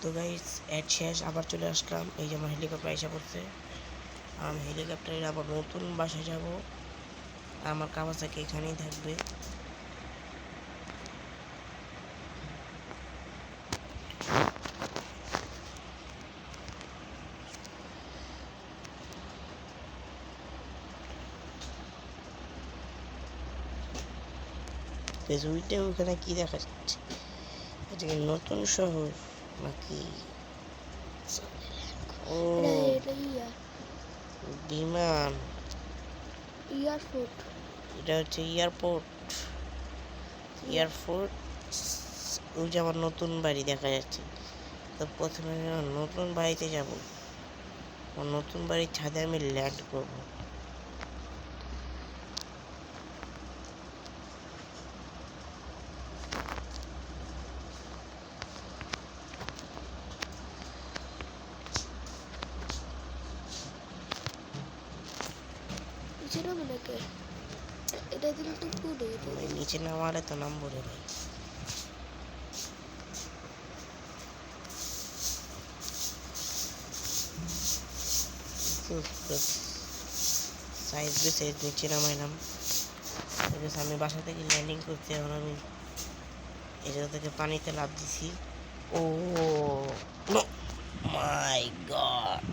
তো guys add শেষ, আবার চলে আসলাম। এই যে আমার হেলিকপ্টার এসে পড়ছে। আমি হেলিকপ্টারের আবার নতুন বাসায় যাব। আমার কাওয়াসাকি এখানেই থাকবে। ফেসবুকে ওখানে কি দেখা যাচ্ছে? এটা কি নতুন শহর নাকি? ও বিমান, এয়ারপোর্ট। এটা হচ্ছে এয়ারপোর্ট। এয়ারপোর্ট ওই যে আমার নতুন বাড়ি দেখা যাচ্ছে। তো প্রথমে আমি নতুন বাড়িতে যাব। নতুন বাড়ির ছাদে আমি ল্যান্ড করব। নিচে নামো নাকি? এটা দিলে তো পুরো ভাই নিচে নামালে তো নামবো রে ভাই। সাইজ বেয়ে সাইজ নিচে নামাইলাম। আমি বাসা থেকে ল্যান্ডিং করতে, এখন আমি এটা থেকে পানিতে লাফ দিছি। ও মাই গড!